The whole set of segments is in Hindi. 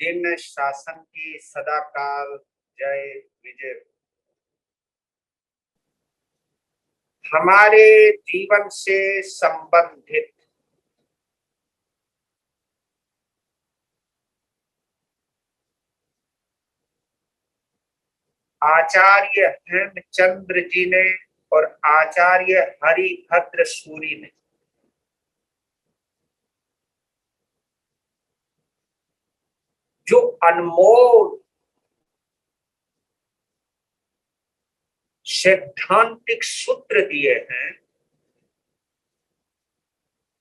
जिन शासन की सदाकाल जय विजय। हमारे जीवन से संबंधित आचार्य हेमचंद्र जी ने और आचार्य हरिभद्र सूरी ने जो अनमोल सैद्धांतिक सूत्र दिए हैं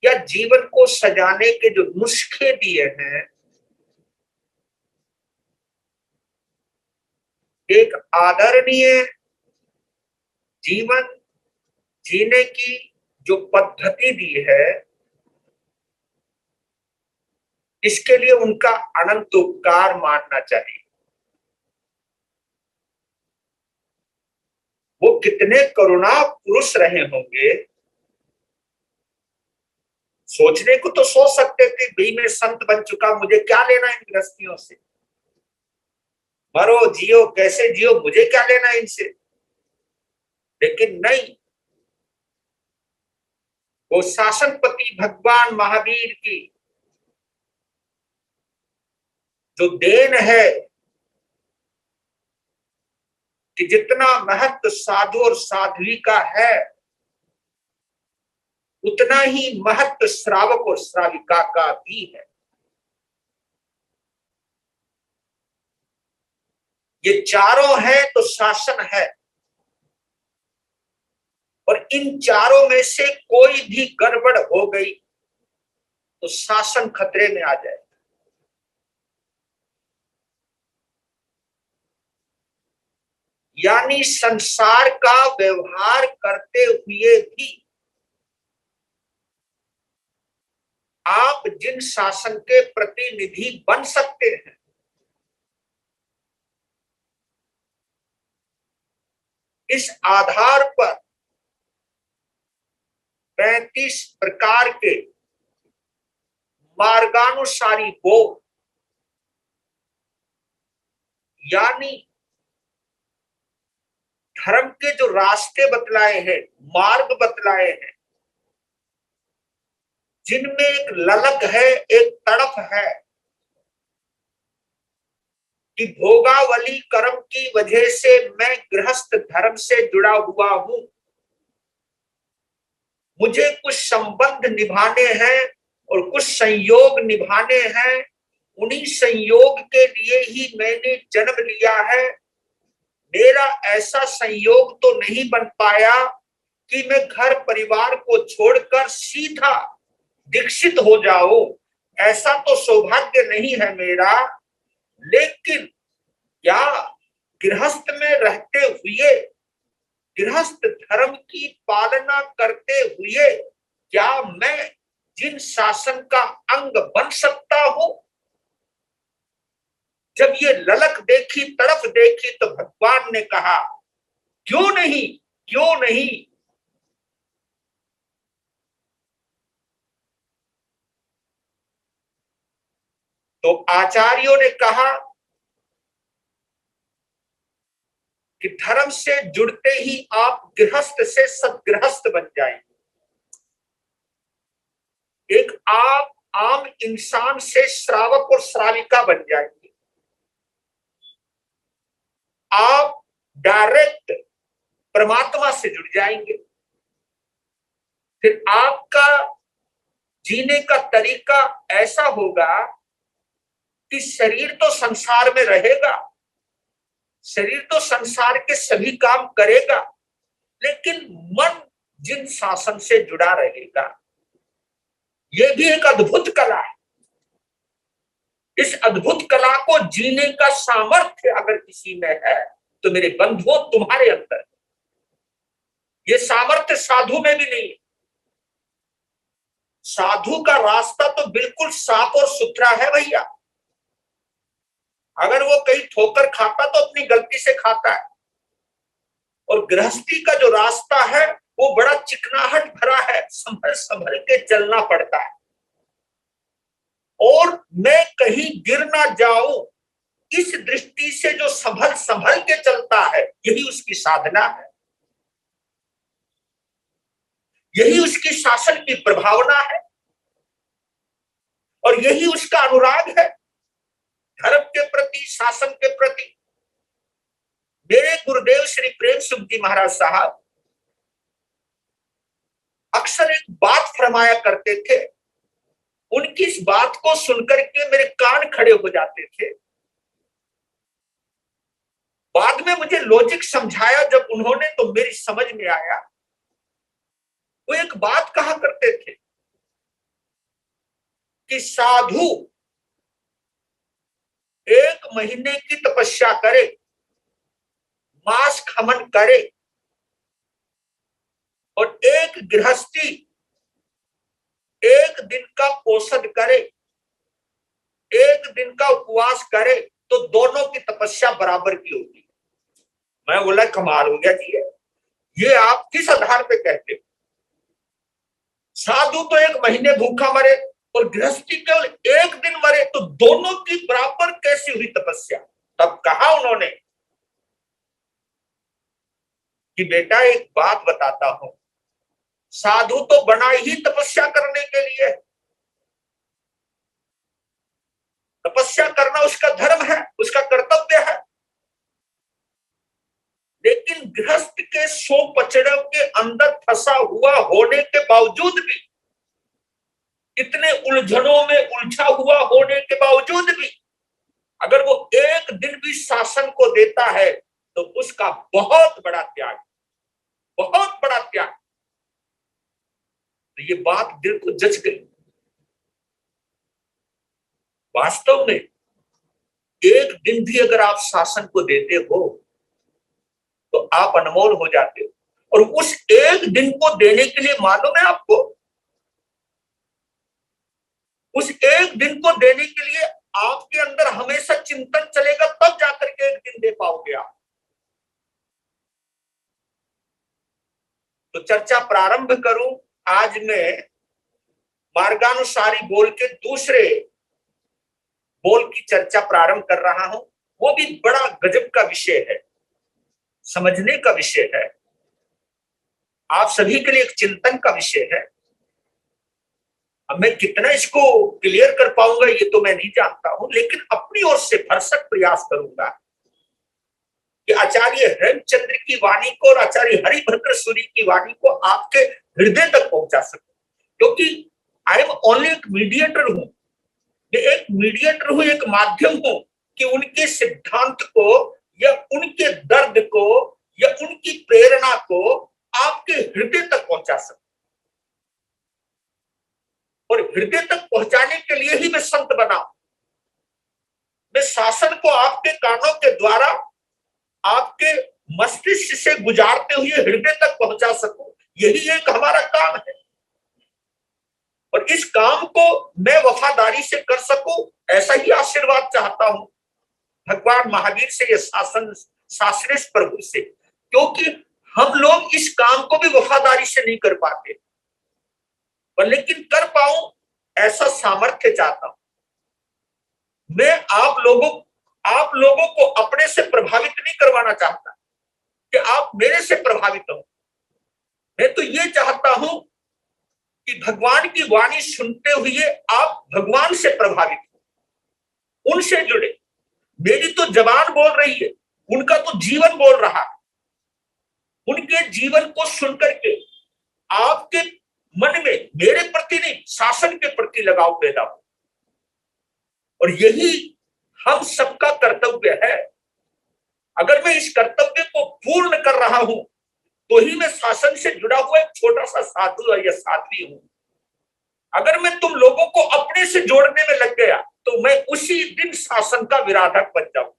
या जीवन को सजाने के जो नुस्खे दिए हैं, एक आदरणीय जीवन जीने की जो पद्धति दी है, इसके लिए उनका अनंत उपकार मानना चाहिए। वो कितने करुणा पुरुष रहे होंगे। सोचने को तो सोच सकते थे, भाई मैं संत बन चुका, मुझे क्या लेना इन गृहस्थियों से, मरो जियो कैसे जियो, मुझे क्या लेना इनसे। लेकिन नहीं, वो शासनपति भगवान महावीर की जो देन है कि जितना महत्व साधु और साध्वी का है, उतना ही महत्व श्रावक और श्राविका का भी है। ये चारों है तो शासन है, और इन चारों में से कोई भी गड़बड़ हो गई तो शासन खतरे में आ जाए। यानी संसार का व्यवहार करते हुए भी आप जिन शासन के प्रतिनिधि बन सकते हैं, इस आधार पर 35 प्रकार के मार्गानुसारी बोध, यानी धर्म के जो रास्ते बतलाए हैं, मार्ग बतलाए हैं, जिनमें एक ललक है, एक तड़प है कि भोगावली कर्म की वजह से मैं गृहस्थ धर्म से जुड़ा हुआ हूं, मुझे कुछ संबंध निभाने हैं और कुछ संयोग निभाने हैं। उन्हीं संयोग के लिए ही मैंने जन्म लिया है। मेरा ऐसा संयोग तो नहीं बन पाया कि मैं घर परिवार को छोड़कर सीधा दीक्षित हो जाऊं, ऐसा तो सौभाग्य नहीं है मेरा। लेकिन क्या गृहस्थ में रहते हुए, गृहस्थ धर्म की पालना करते हुए, क्या मैं जिन शासन का अंग बन सकता हूं? जब ये ललक देखी, तड़प देखी, तो भगवान ने कहा क्यों नहीं, क्यों नहीं। तो आचार्यों ने कहा कि धर्म से जुड़ते ही आप गृहस्थ से सदगृहस्थ बन जाएंगे। एक आप आम इंसान से श्रावक और श्राविका बन जाएंगे। आप डायरेक्ट परमात्मा से जुड़ जाएंगे। फिर आपका जीने का तरीका ऐसा होगा कि शरीर तो संसार में रहेगा, शरीर तो संसार के सभी काम करेगा, लेकिन मन जिन शासन से जुड़ा रहेगा। यह भी एक अद्भुत कला है। इस अद्भुत कला को जीने का सामर्थ्य अगर किसी में है तो मेरे बंधुओं, तुम्हारे अंदर ये सामर्थ्य साधु में भी नहीं है। साधु का रास्ता तो बिल्कुल साफ और सुथरा है भैया। अगर वो कहीं ठोकर खाता तो अपनी गलती से खाता है, और गृहस्थी का जो रास्ता है वो बड़ा चिकनाहट भरा है, संभल संभल के चलना पड़ता है। और मैं कहीं गिर ना जाऊं, इस दृष्टि से जो संभल संभल के चलता है, यही उसकी साधना है, यही उसकी शासन की प्रभावना है, और यही उसका अनुराग है धर्म के प्रति, शासन के प्रति। मेरे गुरुदेव श्री प्रेम सुख जी महाराज साहब अक्सर एक बात फरमाया करते थे, उनकी इस बात को सुनकर के मेरे कान खड़े हो जाते थे। बाद में मुझे लॉजिक समझाया जब उन्होंने, तो मेरी समझ में आया। वो एक बात कहा करते थे कि साधु 1 महीने की तपस्या करे, मास खमन करे, और एक गृहस्थी 1 दिन का औषध करे, 1 दिन का उपवास करे, तो दोनों की तपस्या बराबर की होगी। मैं बोला कमाल हो गया जी, ये आप किस आधार पे कहते हो? साधु तो 1 महीने भूखा मरे और गृहस्थी केवल 1 दिन मरे, तो दोनों की बराबर कैसी हुई तपस्या? तब कहा उन्होंने कि बेटा एक बात बताता हूं, साधु तो बना ही तपस्या करने के लिए, तपस्या करना उसका धर्म है, उसका कर्तव्य है। लेकिन गृहस्थ के 100 पचड़ों के अंदर फंसा हुआ होने के बावजूद भी, इतने उलझनों में उलझा हुआ होने के बावजूद भी, अगर वो 1 दिन भी शासन को देता है, तो उसका बहुत बड़ा त्याग, बहुत बड़ा त्याग। तो ये बात दिल को जच गई। वास्तव में 1 दिन भी अगर आप शासन को देते हो, तो आप अनमोल हो जाते हो। और उस 1 दिन को देने के लिए मालूम है आपको, उस 1 दिन को देने के लिए आपके अंदर हमेशा चिंतन चलेगा, तब जाकर के 1 दिन दे पाओगे आप। तो चर्चा प्रारंभ करूं। आज मैं मार्गानुसारी बोल के दूसरे बोल की चर्चा प्रारंभ कर रहा हूं। वो भी बड़ा गजब का विषय है, समझने का विषय है, आप सभी के लिए एक चिंतन का विषय है। अब मैं कितना इसको क्लियर कर पाऊंगा ये तो मैं नहीं जानता हूं, लेकिन अपनी ओर से भरसक प्रयास करूंगा कि आचार्य हेमचंद्र की वाणी को और आचार्य हरिभद्र सूरी की वाणी को आपके हृदय तक पहुंचा सकूं। क्योंकि आई एम ओनली एक मीडिएटर हूं, मैं एक मीडिएटर हूं, एक माध्यम हूं कि उनके सिद्धांत को या उनके दर्द को या उनकी प्रेरणा को आपके हृदय तक पहुंचा सकूं। और हृदय तक पहुंचाने के लिए ही मैं संत बना। मैं शासन को आपके कानों के द्वारा आपके मस्तिष्क से गुजारते हुए हृदय तक पहुंचा सकूं, यही एक हमारा काम है। और इस काम को मैं वफादारी से कर सकूं, ऐसा ही आशीर्वाद चाहता हूं भगवान महावीर से या शास्त्रेश प्रभु से। क्योंकि हम लोग इस काम को भी वफादारी से नहीं कर पाते, पर लेकिन कर पाऊं ऐसा सामर्थ्य चाहता हूं। मैं आप लोगों को अपने से प्रभावित नहीं करवाना चाहता कि आप मेरे से प्रभावित हो। मैं तो ये चाहता हूं कि भगवान की वाणी सुनते हुए आप भगवान से प्रभावित हो, उनसे जुड़े। मेरी तो जबान बोल रही है, उनका तो जीवन बोल रहा है। उनके जीवन को सुनकर के आपके मन में मेरे प्रति नहीं, शासन के प्रति लगाव पैदा हो। और यही हम सबका कर्तव्य है। अगर मैं इस कर्तव्य को पूर्ण कर रहा हूं, तो ही मैं शासन से जुड़ा हुआ एक छोटा सा साधु या साध्वी हूं। अगर मैं तुम लोगों को अपने से जोड़ने में लग गया, तो मैं उसी दिन शासन का विराधक बन जाऊं।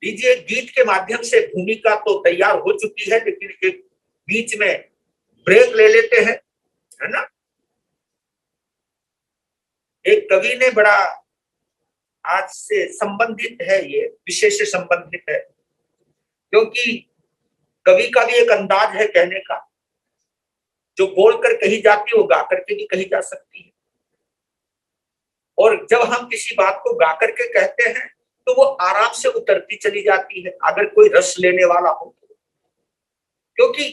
लीजिए, गीत के माध्यम से भूमिका तो तैयार हो चुकी है, लेकिन एक बीच में ब्रेक ले लेते हैं, है ना। एक कवि ने बड़ा, आज से संबंधित है, ये विषय से संबंधित है, क्योंकि कवि का भी एक अंदाज है कहने का। जो बोलकर कही जाती है वो गा करके भी कही जा सकती है। और जब हम किसी बात को गा करके कहते हैं तो वो आराम से उतरती चली जाती है, अगर कोई रस लेने वाला हो तो। क्योंकि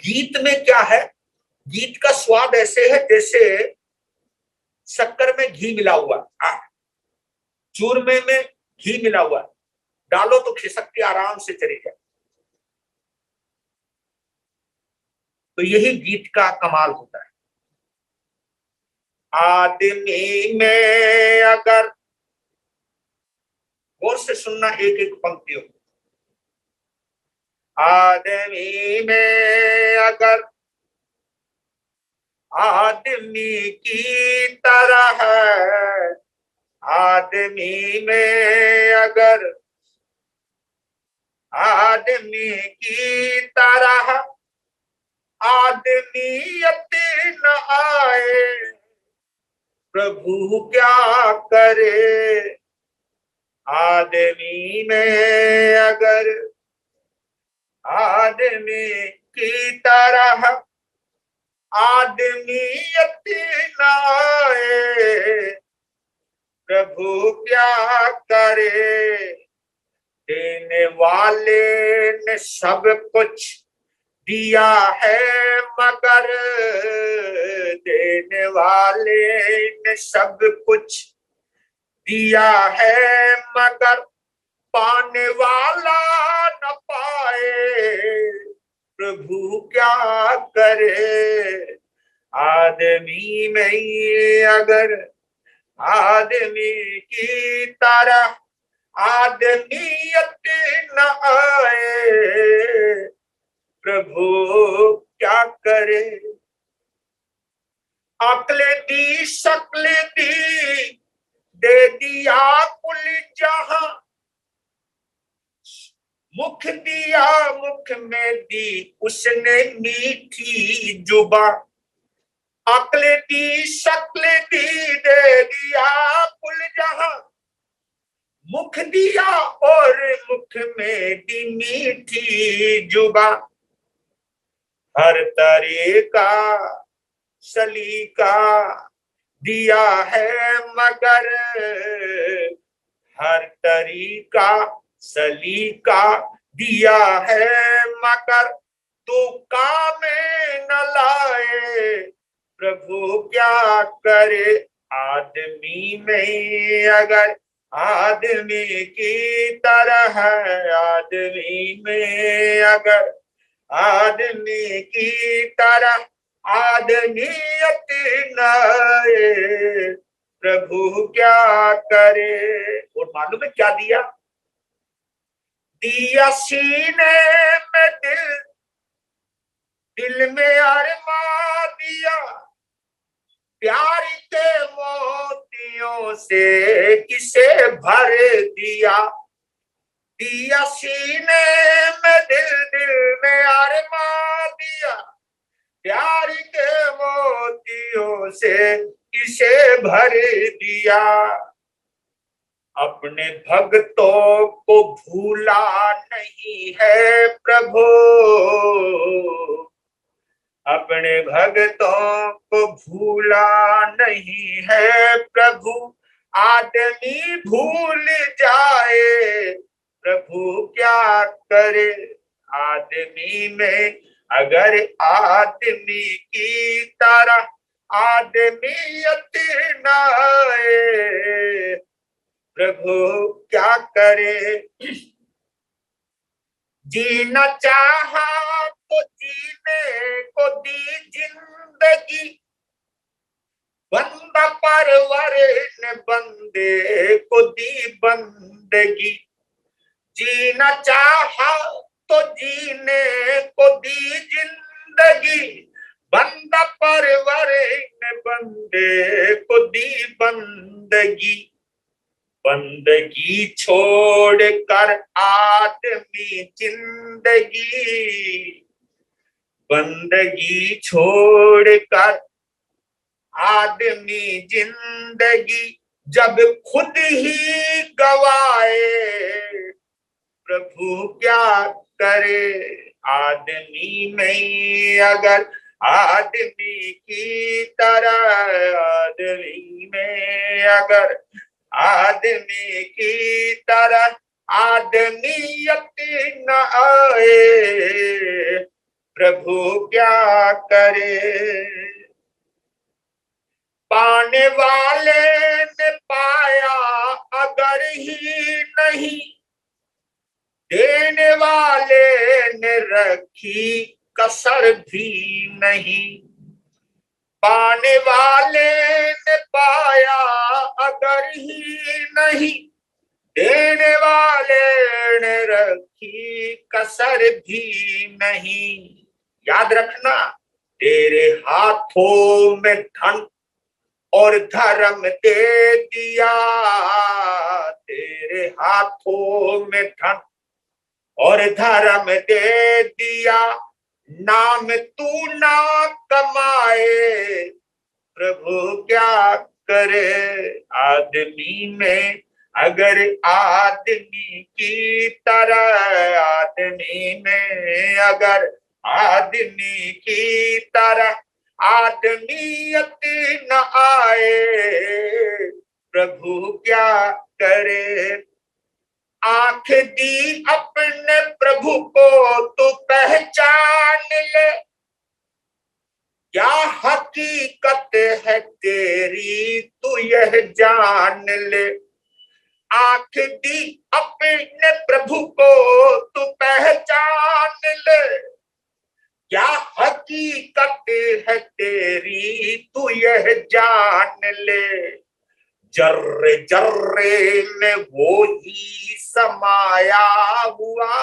गीत में क्या है, गीत का स्वाद ऐसे है जैसे शक्कर में घी मिला हुआ, चूरमे में घी मिला हुआ, डालो तो खिसक के आराम से चली जाए। तो यही गीत का कमाल होता है। आदमी में अगर, गौर से सुनना एक एक पंक्तियों, आदमी में अगर आदमी की तरह है, आदमी में अगर आदमी की तरह आदमियत न आए, प्रभु क्या करे। आदमी में अगर आदमी की तरह आदमियत न आए, प्रभु क्या करे। देने वाले ने सब कुछ दिया है मगर, देने वाले ने सब कुछ दिया है मगर पाने वाला न पाए, प्रभु क्या करे। आदमी में अगर आदमी की तरह आदमियत न आए, प्रभु क्या करे। अक्ल दी शक्ल दी दे दिया कुल जहां, मुख दिया मुख में दी उसने मीठी जुबा। अक्ल दी शक्ल दी दे दिया कुल जहां, मुख दिया और मुख में दी मीठी जुबा। हर तरीका सलीका दिया है मगर, हर तरीका सलीका दिया है मगर तू काम न लाए, प्रभु क्या करे। आदमी में अगर आदमी की तरह, आदमी में अगर आदमी की तरह आदमियत न आए, प्रभु क्या करे। और मालूम है क्या दिया, दिया सीने में दिल, दिल में अरमा दिया, प्यार के मोतियों से किसे भर दिया। दिया सीने में दिल, दिल में अरमा दिया, प्यार के मोतियों से किसे भर दिया। अपने भक्तों को भूला नहीं है प्रभु, अपने भक्तों को भूला नहीं है प्रभु। आदमी भूल जाए, प्रभु क्या करे। आदमी में अगर आदमी की तरह आदमियत न आए, प्रभु क्या करे। जीना चाहा तो जीने को दी जिंदगी, बंदा परवर ने बंदे को दी बंदगी। जीना चाहा तो जीने को दी जिंदगी, बंदा परवर ने बंदे को दी बंदगी। बंदगी छोड़ कर आदमी जिंदगी, बंदगी छोड़ कर आदमी जिंदगी जब खुद ही गवाए, प्रभु क्या करे। आदमी में अगर आदमी की तरह आदमी में अगर आदमी की तरह आदमियत न आए, प्रभु क्या करे। पाने वाले ने पाया अगर ही नहीं, देने वाले ने रखी कसर भी नहीं। पाने वाले ने पाया अगर ही नहीं, देने वाले ने रखी कसर भी नहीं। याद रखना, तेरे हाथों में धन और धर्म दे दिया, तेरे हाथों में धन और धर्म दे दिया, नाम तू ना कमाए, प्रभु क्या करे। आदमी में अगर आदमी की तरह आदमी में अगर आदमी की तरह आदमियत न आए, प्रभु क्या करे। आंख दी अपने प्रभु को तू पहचान ले, क्या हकीकत है तेरी तू यह जान ले। आंख दी अपने प्रभु को तू पहचान ले, क्या हकीकत है तेरी तू यह जान ले। जर्रे जर्रे में वो ही समाया हुआ,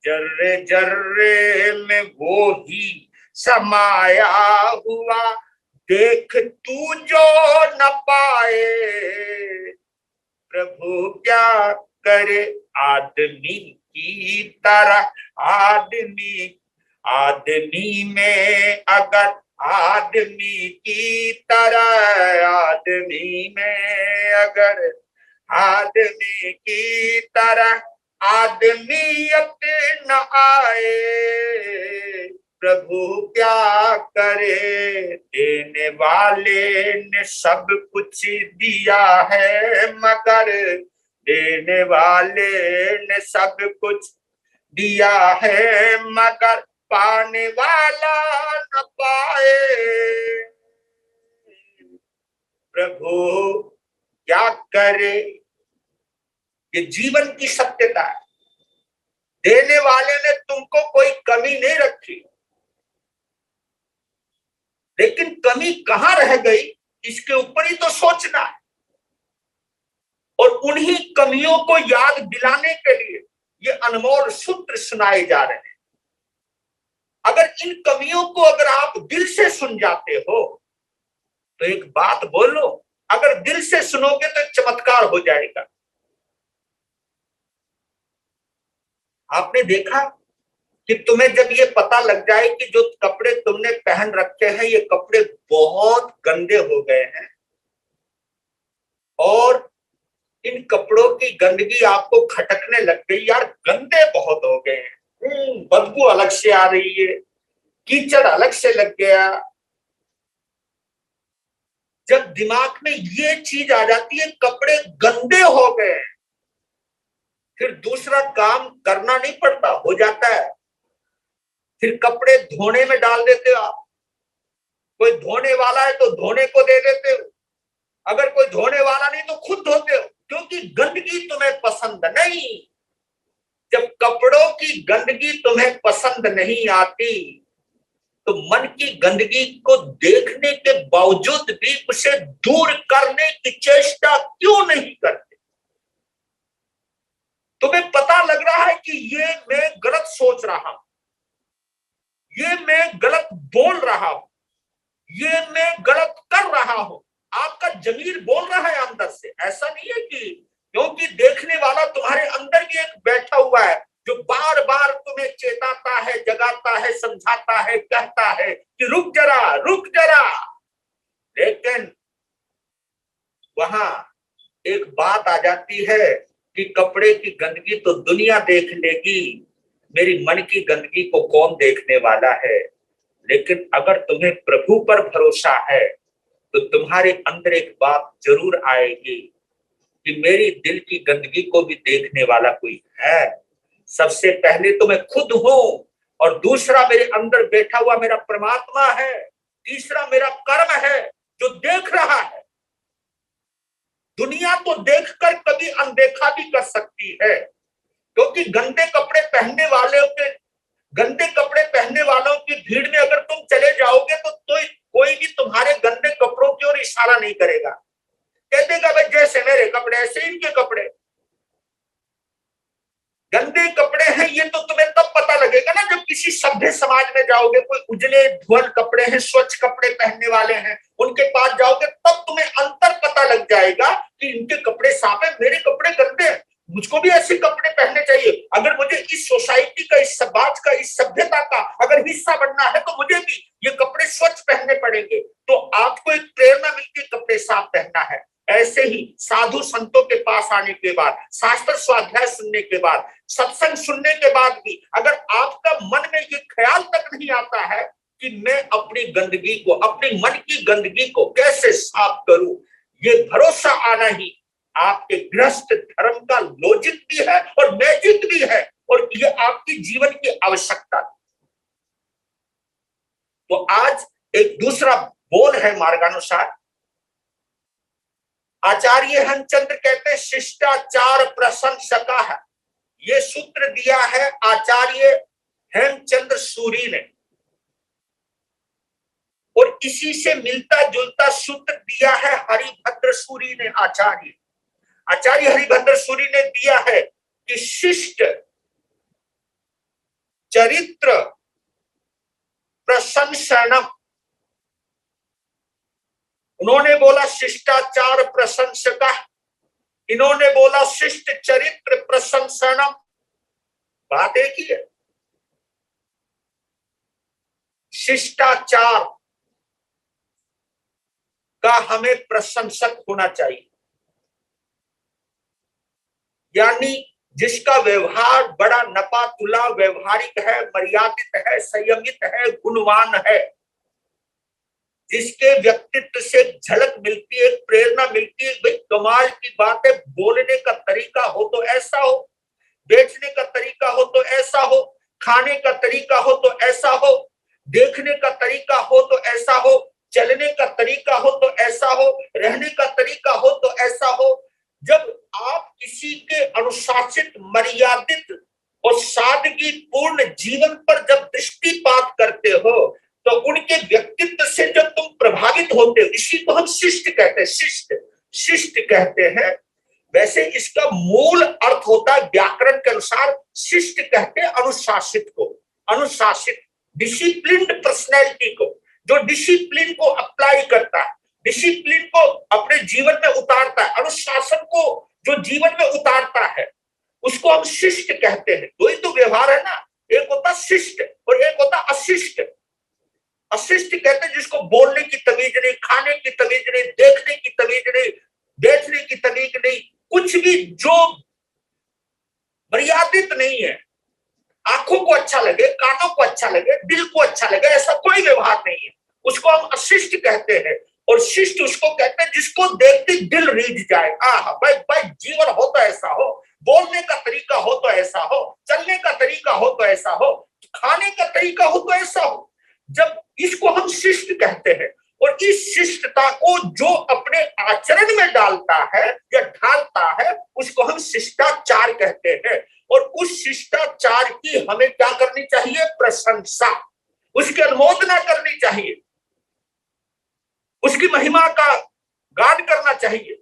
जर्रे जर्रे में वो ही समाया हुआ, देख तू जो न पाए, प्रभु क्या करे। आदमी की तरह आदमी आदमी में अगर आदमी की तरह आदमी में अगर आदमी की तरह आदमियत न आए, प्रभु क्या करे। देने वाले ने सब कुछ दिया है मगर देने वाले ने सब कुछ दिया है मगर पाने वाला न पाए, प्रभु क्या करे। ये जीवन की सत्यता है। देने वाले ने तुमको कोई कमी नहीं रखी, लेकिन कमी कहां रह गई इसके ऊपर ही तो सोचना है। और उन्हीं कमियों को याद दिलाने के लिए ये अनमोल सूत्र सुनाए जा रहे हैं। अगर इन कमियों को अगर आप दिल से सुन जाते हो तो एक बात बोलो, अगर दिल से सुनोगे तो चमत्कार हो जाएगा। आपने देखा कि तुम्हें जब ये पता लग जाए कि जो कपड़े तुमने पहन रखे हैं ये कपड़े बहुत गंदे हो गए हैं और इन कपड़ों की गंदगी आपको खटकने लग गई, यार गंदे बहुत हो गए हैं, बदबू अलग से आ रही है, कीचड़ अलग से लग गया। जब दिमाग में ये चीज आ जाती है कपड़े गंदे हो गए, फिर दूसरा काम करना नहीं पड़ता, हो जाता है। फिर कपड़े धोने में डाल देते हो आप, कोई धोने वाला है तो धोने को दे देते हो, अगर कोई धोने वाला नहीं तो खुद धोते हो, क्योंकि गंदगी तुम्हें पसंद नहीं। जब कपड़ों की गंदगी तुम्हें पसंद नहीं आती तो मन की गंदगी को देखने के बावजूद भी उसे दूर करने की चेष्टा क्यों नहीं करते। तुम्हें पता लग रहा है कि ये मैं गलत सोच रहा हूं, ये मैं गलत बोल रहा हूं, ये मैं गलत कर रहा हूं, आपका जमीर बोल रहा है अंदर से। ऐसा नहीं है कि क्योंकि देखने वाला तुम्हारे अंदर भी एक बैठा हुआ है जो बार बार तुम्हें चेताता है, जगाता है, समझाता है, कहता है कि रुक जरा रुक जरा। लेकिन वहां एक बात आ जाती है कि कपड़े की गंदगी तो दुनिया देख लेगी, मेरी मन की गंदगी को कौन देखने वाला है। लेकिन अगर तुम्हें प्रभु पर भरोसा है तो तुम्हारे अंदर एक बात जरूर आएगी कि मेरी दिल की गंदगी को भी देखने वाला कोई है। सबसे पहले तो मैं खुद हूं, और दूसरा मेरे अंदर बैठा हुआ मेरा परमात्मा है, तीसरा मेरा कर्म है जो देख रहा है। दुनिया तो देखकर कभी अनदेखा भी कर सकती है, क्योंकि गंदे कपड़े पहनने वालों की भीड़ में अगर तुम चले जाओगे तो कोई भी तुम्हारे गंदे कपड़ों की ओर इशारा नहीं करेगा, कह देगा भाई जैसे मेरे कपड़े ऐसे इनके कपड़े। गंदे कपड़े हैं ये तो तुम्हें तब पता लगेगा ना जब किसी सभ्य समाज में जाओगे, कोई उजले धुअल कपड़े हैं, स्वच्छ कपड़े पहनने वाले हैं, उनके पास जाओगे तब तुम्हें अंतर पता लग जाएगा कि इनके कपड़े साफ है, मेरे कपड़े गंदे हैं, मुझको भी ऐसे कपड़े पहनने चाहिए। अगर मुझे इस सोसाइटी का, इस समाज का, इस सभ्यता का अगर हिस्सा बनना है तो मुझे भी ये कपड़े स्वच्छ पहनने पड़ेंगे। तो आपको एक प्रेरणा मिलती है कपड़े साफ पहनना है। ऐसे ही साधु संतों के पास आने के बाद, शास्त्र स्वाध्याय सुनने के बाद, सत्संग सुनने के बाद भी अगर आपका मन में ये ख्याल तक नहीं आता है कि मैं अपनी गंदगी को, अपने मन की गंदगी को कैसे साफ करूं, ये भरोसा आना ही आपके गृहस्थ धर्म का लॉजिक भी है और मैजिक भी है, और ये आपकी जीवन की आवश्यकता। तो आज एक दूसरा बोल है मार्गानुसार, आचार्य हेमचंद्र कहते हैं शिष्टाचार प्रशंसका है। ये सूत्र दिया है आचार्य हेमचंद्र सूरी ने, और इसी से मिलता जुलता सूत्र दिया है हरिभद्र सूरी ने। आचार्य हरिभद्र सूरी ने दिया है कि शिष्ट चरित्र प्रशंसनम, उन्होंने बोला शिष्टाचार प्रशंसका, इन्होंने बोला शिष्ट चरित्र प्रशंसनम। बात एक ही है, शिष्टाचार का हमें प्रशंसक होना चाहिए, यानी जिसका व्यवहार बड़ा नपा तुला व्यवहारिक है, मर्यादित है, संयमित है, गुणवान है, जिसके व्यक्तित्व से झलक मिलती है, प्रेरणा मिलती है, भाई कमाल की बात है, बोलने का तरीका हो तो ऐसा हो, बैठने का तरीका हो तो ऐसा हो, खाने का तरीका हो तो ऐसा हो, देखने का तरीका हो तो ऐसा हो, चलने का तरीका हो तो ऐसा हो, रहने का तरीका हो तो ऐसा हो। जब आप किसी के अनुशासित, मर्यादित और सादगी पूर्ण जीवन पर जब दृष्टिपात करते हो तो उनके व्यक्तित्व से जब तुम प्रभावित होते हो, इसी को हम शिष्ट कहते हैं, शिष्ट कहते हैं। वैसे इसका मूल अर्थ होता है व्याकरण के अनुसार, शिष्ट कहते हैं अनुशासित को, अनुशासित, डिसिप्लिन्ड पर्सनैलिटी को, जो डिसिप्लिन को अप्लाई करता है, डिसिप्लिन को अपने जीवन में उतारता है, अनुशासन को जो जीवन में उतारता है, उसको हम शिष्ट कहते हैं। दो ही तो व्यवहार है ना, एक होता शिष्ट और एक होता अशिष्ट। अशिष्ट कहते हैं जिसको बोलने की तमीज नहीं, खाने की तमीज नहीं, देखने की तमीज नहीं, बैठने की तमीज नहीं, कुछ भी जो मर्यादित नहीं है, आंखों को अच्छा लगे, कानों को अच्छा लगे, दिल को अच्छा लगे, ऐसा कोई व्यवहार नहीं है, उसको हम अशिष्ट कहते हैं। और शिष्ट उसको कहते हैं जिसको देखते दिल रीझ जाए, भाई जीवन हो तो ऐसा हो, बोलने का तरीका हो तो ऐसा हो, चलने का तरीका हो तो ऐसा हो, खाने का तरीका हो तो ऐसा हो। जब इसको हम शिष्ट कहते हैं, और इस शिष्टता को जो अपने आचरण में डालता है या ढालता है उसको हम शिष्टाचार कहते हैं। और उस शिष्टाचार की हमें क्या करनी चाहिए? प्रशंसा, उसकी अनुमोदना करनी चाहिए, उसकी महिमा का गान करना चाहिए।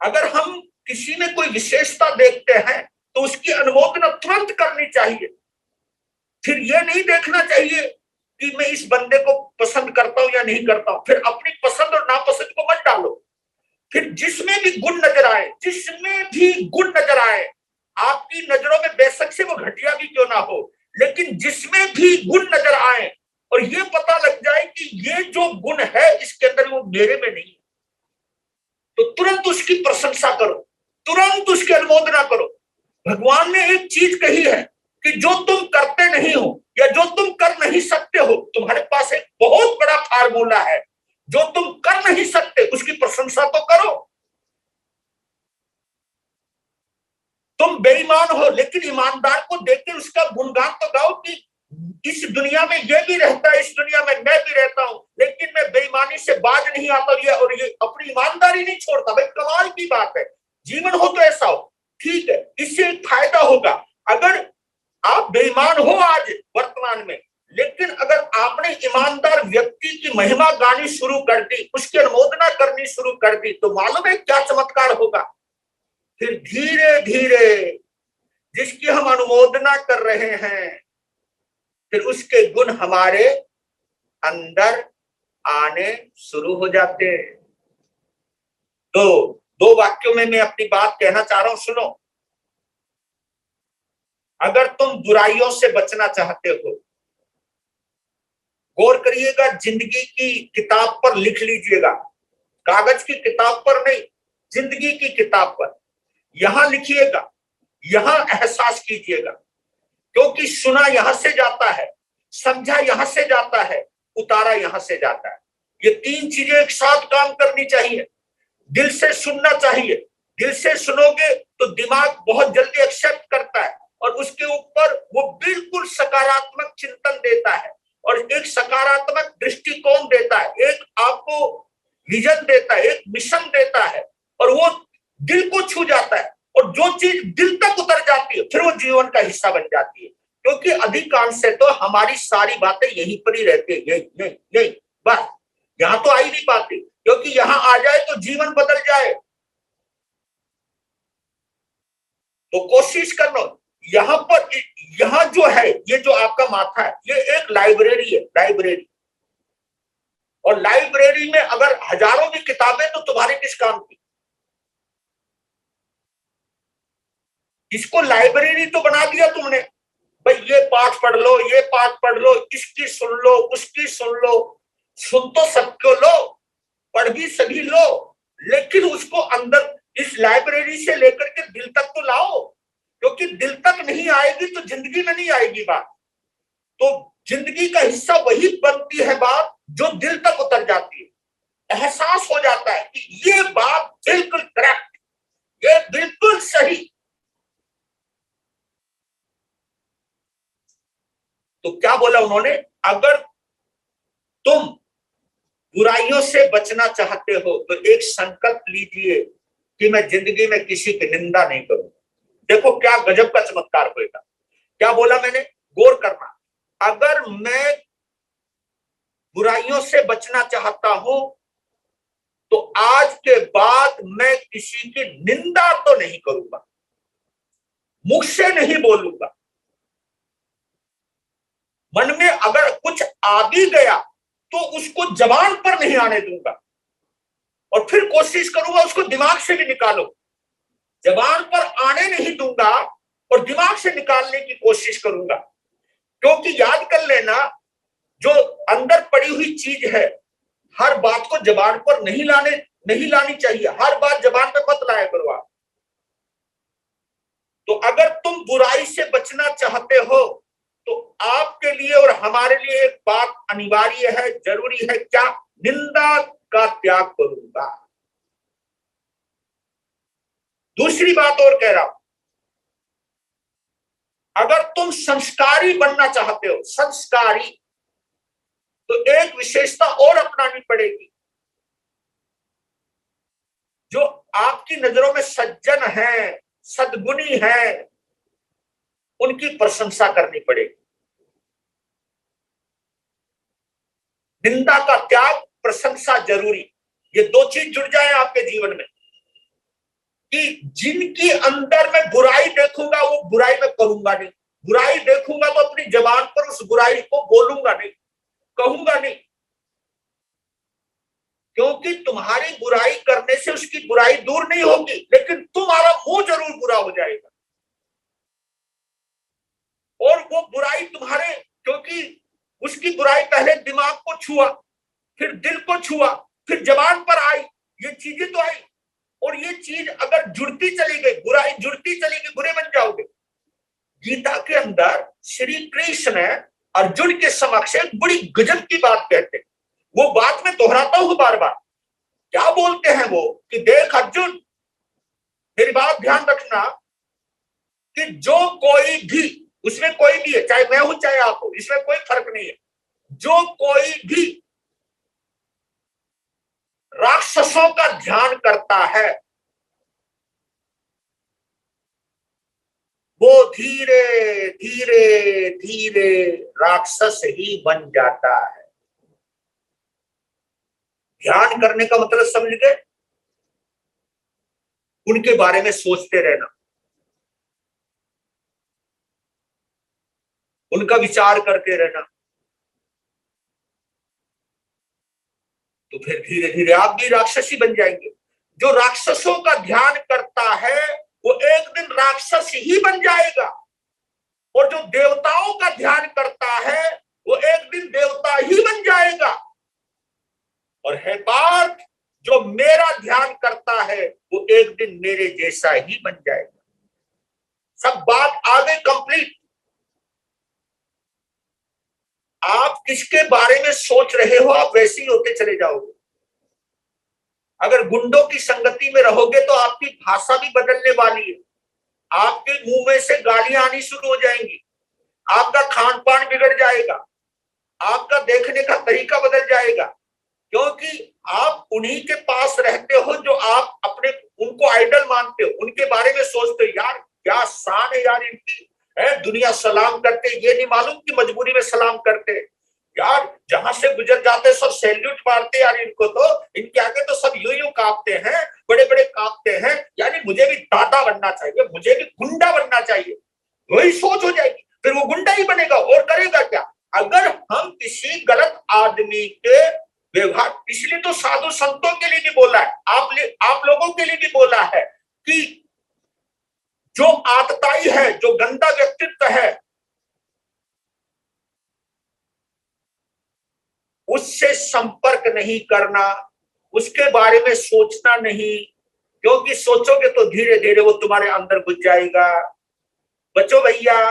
अगर हम किसी में कोई विशेषता देखते हैं तो उसकी अनुमोदना तुरंत करनी चाहिए। फिर यह नहीं देखना चाहिए कि मैं इस बंदे को पसंद करता हूं या नहीं करता हूं, फिर अपनी पसंद और नापसंद को मत डालो। फिर जिसमें भी गुण नजर आए, जिसमें भी गुण नजर आए, आपकी नजरों में बेशक से वो घटिया भी क्यों ना हो, लेकिन जिसमें भी गुण नजर आए और ये पता लग जाए कि ये जो गुण है इसके अंदर वो मेरे में नहीं, तो तुरंत उसकी प्रशंसा करो, तुरंत उसकी अनुमोदना करो। भगवान ने एक चीज कही है कि जो तुम करते नहीं हो या जो तुम कर नहीं सकते हो। तुम्हारे पास एक बहुत बड़ा फार्मूला है, जो तुम कर नहीं सकते उसकी प्रशंसा तो करो। तुम बेईमान हो लेकिन ईमानदार को देख के उसका गुणगान तो गाओ कि इस दुनिया में ये भी रहता है, इस दुनिया में मैं भी रहता हूं, लेकिन मैं बेईमानी से बाज नहीं आता और ये अपनी ईमानदारी नहीं छोड़ता। भाई कमाल की बात है। जीवन हो तो ऐसा हो, ठीक है, इससे एक फायदा होगा। अगर आप बेईमान हो आज वर्तमान में, लेकिन अगर आपने ईमानदार व्यक्ति की महिमा गानी शुरू कर दी, उसकी अनुमोदना करनी शुरू कर दी, तो मालूम है क्या चमत्कार होगा। फिर धीरे धीरे जिसकी हम अनुमोदना कर रहे हैं, फिर उसके गुण हमारे अंदर आने शुरू हो जाते हैं। तो दो वाक्यों में मैं अपनी बात कहना चाह रहा हूं, सुनो। अगर तुम बुराइयों से बचना चाहते हो, गौर करिएगा, जिंदगी की किताब पर लिख लीजिएगा, कागज की किताब पर नहीं, जिंदगी की किताब पर यहां लिखिएगा, यहां एहसास कीजिएगा। क्योंकि सुना यहां से जाता है, समझा यहां से जाता है, उतारा यहां से जाता है। ये तीन चीजें एक साथ काम करनी चाहिए। दिल से सुनना चाहिए, दिल से सुनोगे तो दिमाग बहुत जल्दी एक्सेप्ट करता है और उसके ऊपर वो बिल्कुल सकारात्मक चिंतन देता है और एक सकारात्मक दृष्टिकोण देता है, एक आपको विजन देता है, एक मिशन देता है, और वो दिल को छू जाता है। और जो चीज दिल तक उतर जाती है फिर वो जीवन का हिस्सा बन जाती है। क्योंकि अधिकांश से तो हमारी सारी बातें यहीं पर ही रहती है, यही यही यही बस, यहां तो आ ही नहीं पाती। क्योंकि यहां आ जाए तो जीवन बदल जाए। तो कोशिश करना, यहां पर, यहां जो है, ये जो आपका माथा है, ये एक लाइब्रेरी है, लाइब्रेरी। और लाइब्रेरी में अगर हजारों भी किताबें तो तुम्हारे किस काम की। इसको लाइब्रेरी तो बना दिया तुमने, भाई ये पाठ पढ़ लो, ये पाठ पढ़ लो, इसकी सुन लो, उसकी सुन लो। सुन तो सबको लो, पढ़ भी सभी लो, लेकिन उसको अंदर इस लाइब्रेरी से लेकर के दिल तक तो लाओ। क्योंकि दिल तक नहीं आएगी तो जिंदगी में नहीं आएगी बात। तो जिंदगी का हिस्सा वही बनती है बात जो दिल तक उतर जाती है। एहसास हो जाता है कि ये बात बिल्कुल करेक्ट, ये बिल्कुल सही। तो क्या बोला उन्होंने, अगर तुम बुराइयों से बचना चाहते हो तो एक संकल्प लीजिए कि मैं जिंदगी में किसी की निंदा नहीं करूंगा। देखो क्या गजब का चमत्कार होगा। क्या बोला मैंने, गौर करना। अगर मैं बुराइयों से बचना चाहता हूं तो आज के बाद मैं किसी की निंदा तो नहीं करूंगा, मुख से नहीं बोलूंगा। मन में अगर कुछ आ भी गया तो उसको जबान पर नहीं आने दूंगा, और फिर कोशिश करूंगा उसको दिमाग से भी निकालो। जबान पर आने नहीं दूंगा और दिमाग से निकालने की कोशिश करूंगा। क्योंकि याद कर लेना, जो अंदर पड़ी हुई चीज है, हर बात को जबान पर नहीं लानी चाहिए। हर बात जबान पे मत लाया करो आप। तो अगर तुम बुराई से बचना चाहते हो तो आपके लिए और हमारे लिए एक बात अनिवार्य है, जरूरी है। क्या, निंदा का त्याग करूंगा। दूसरी बात और कह रहा हूं, अगर तुम संस्कारी बनना चाहते हो, संस्कारी, तो एक विशेषता और अपनानी पड़ेगी। जो आपकी नजरों में सज्जन है, सद्गुणी है, उनकी प्रशंसा करनी पड़ेगी। निंदा का त्याग, प्रशंसा जरूरी। ये दो चीज जुड़ जाए आपके जीवन में कि जिनकी अंदर मैं बुराई देखूंगा वो बुराई में करूंगा नहीं, बुराई देखूंगा तो अपनी जबान पर उस बुराई को बोलूंगा नहीं, कहूंगा नहीं। क्योंकि तुम्हारी बुराई करने से उसकी बुराई दूर नहीं होगी, लेकिन तुम्हारा मुंह जरूर बुरा हो जाएगा। और वो बुराई तुम्हारे, क्योंकि उसकी बुराई पहले दिमाग को छुआ, फिर दिल को छुआ, फिर जबान पर आई, ये चीजें तो आई। और ये चीज अगर जुड़ती चली गई, बुराई जुड़ती चली गई, बुरे बन जाओगे। गीता के अंदर श्री कृष्ण अर्जुन के समक्ष एक बड़ी गजब की बात कहते हैं। वो बात मैं दोहराता हूं बार बार। क्या बोलते हैं वो कि देख अर्जुन, मेरी बात ध्यान रखना कि जो कोई भी, उसमें कोई भी है, चाहे मैं हूं चाहे आप हो, इसमें कोई फर्क नहीं है, जो कोई भी राक्षसों का ध्यान करता है वो धीरे धीरे धीरे राक्षस ही बन जाता है। ध्यान करने का मतलब समझ गए? उनके बारे में सोचते रहना, उनका विचार करते रहना, तो फिर धीरे धीरे आप भी राक्षसी बन जाएंगे। जो राक्षसों का ध्यान करता है वो एक दिन राक्षस ही बन जाएगा, और जो देवताओं का ध्यान करता है वो एक दिन देवता ही बन जाएगा। और है पार्थ, जो मेरा ध्यान करता है वो एक दिन मेरे जैसा ही बन जाएगा। सब बात आगे कंप्लीट। आप किसके बारे में सोच रहे हो आप वैसे ही होते चले जाओगे। अगर गुंडों की संगति में रहोगे तो आपकी भाषा भी बदलने वाली है, आपके मुंह में से गालियां आनी शुरू हो जाएंगी, आपका खान पान बिगड़ जाएगा, आपका देखने का तरीका बदल जाएगा, क्योंकि आप उन्हीं के पास रहते हो जो आप अपने उनको आइडल मानते हो, उनके बारे में सोचते हो। यार क्या शान है यार इनकी, है दुनिया सलाम करते, ये नहीं मालूम कि मजबूरी में सलाम करते यार, जहां से गुजर जाते सब सैल्यूट मारते यार, इनको तो इनके आगे तो सब यूं यूं कांपते हैं, बड़े बड़े कांपते हैं, यानी मुझे भी दादा बनना चाहिए, मुझे भी गुंडा बनना चाहिए। वही सोच हो जाएगी, फिर वो गुंडा ही बनेगा और करेगा क्या? अगर हम किसी गलत आदमी के व्यवहार, इसलिए तो साधु संतों के लिए भी बोला है, आप लोगों के लिए भी बोला है कि जो आतताई है, जो गंदा व्यक्तित्व है, उससे संपर्क नहीं करना, उसके बारे में सोचना नहीं, क्योंकि सोचोगे तो धीरे धीरे वो तुम्हारे अंदर घुस जाएगा। बचो भैया,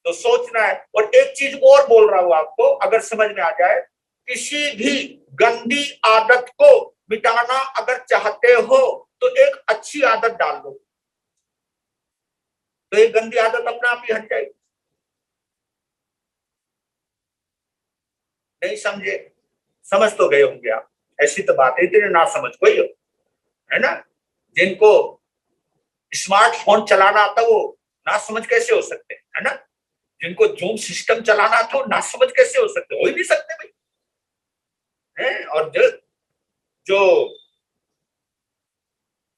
तो सोचना है। और एक चीज और बोल रहा हूं आपको, अगर समझ में आ जाए, किसी भी गंदी आदत को मिटाना अगर चाहते हो तो एक अच्छी आदत डाल लो, तो एक गंदी आदत अपने आप ही हट जाएगी। नहीं समझे? समझ तो गए होंगे आप, ऐसी तो बात है, इतने ना समझ कोई हो, है ना? जिनको स्मार्टफोन चलाना आता वो ना समझ कैसे हो सकते, है ना? जिनको जूम सिस्टम चलाना था वो ना समझ कैसे हो सकते, हो ही नहीं सकते भाई, है? और जो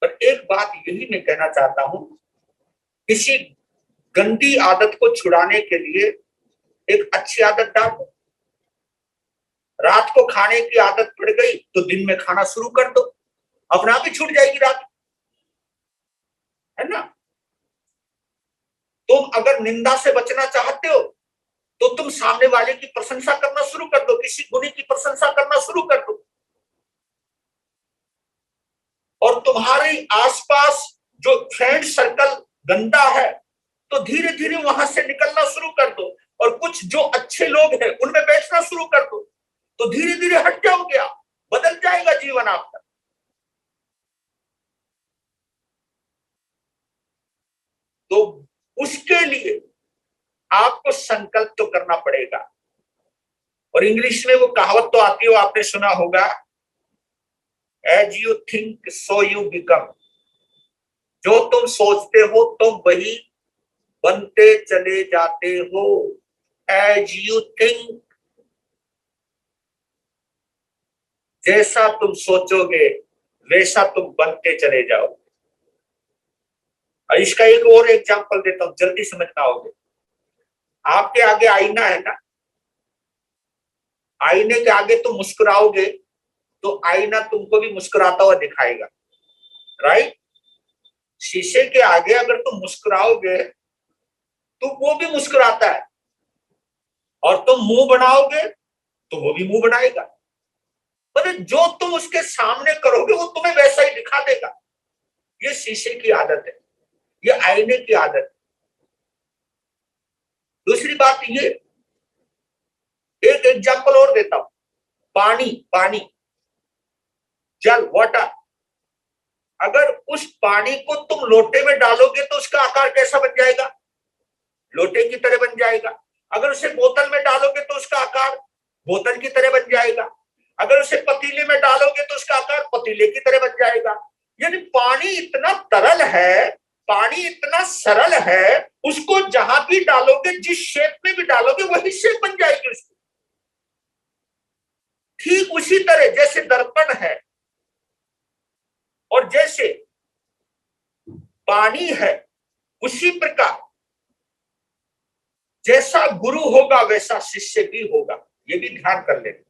पर एक बात यही मैं कहना चाहता हूं, किसी गंदी आदत को छुड़ाने के लिए एक अच्छी आदत डालो। रात को खाने की आदत पड़ गई तो दिन में खाना शुरू कर दो, अपने आप ही छूट जाएगी रात, है ना? तुम अगर निंदा से बचना चाहते हो तो तुम सामने वाले की प्रशंसा करना शुरू कर दो, किसी गुणी की प्रशंसा करना शुरू कर दो, और तुम्हारे आसपास जो फ्रेंड सर्कल गंदा है तो धीरे धीरे वहां से निकलना शुरू कर दो, और कुछ जो अच्छे लोग हैं उनमें बैठना शुरू कर दो, तो धीरे धीरे हट जाओगे आप, बदल जाएगा जीवन आपका। तो उसके लिए आपको संकल्प तो करना पड़ेगा। और इंग्लिश में वो कहावत तो आती हो, आपने सुना होगा, as you think so you become. जो तुम सोचते हो तुम वही बनते चले जाते हो। एज यू थिंक, जैसा तुम सोचोगे वैसा तुम बनते चले जाओ। और इसका एक और एग्जांपल देता हूं, जल्दी समझ पाओगे। आपके आगे आईना है ना, आईने के आगे तुम मुस्कुराओगे तो आईना तुमको भी मुस्कुराता हुआ दिखाएगा, राइट? शीशे के आगे अगर तुम मुस्कुराओगे तो वो भी मुस्कुराता है, और तुम मुंह बनाओगे तो वो भी मुंह बनाएगा। मतलब जो तुम उसके सामने करोगे वो तुम्हें वैसा ही दिखा देगा। ये शीशे की आदत है, ये आईने की आदत है। दूसरी बात ये एक एग्जाम्पल और देता हूं, पानी, पानी, जल, वाटर। अगर उस पानी को तुम लोटे में डालोगे तो उसका आकार कैसा बन जाएगा? लोटे की तरह बन जाएगा। अगर उसे बोतल में डालोगे तो उसका आकार बोतल की तरह बन जाएगा। अगर उसे पतीले में डालोगे तो उसका आकार पतीले की तरह बन जाएगा। यानी पानी इतना तरल है, पानी इतना सरल है, उसको जहां भी डालोगे, जिस शेप में भी डालोगे, वही शेप बन जाएगी उसकी। ठीक उसी तरह जैसे दर्पण है और जैसे पानी है, उसी प्रकार जैसा गुरु होगा वैसा शिष्य भी होगा। ये भी ध्यान कर लेना।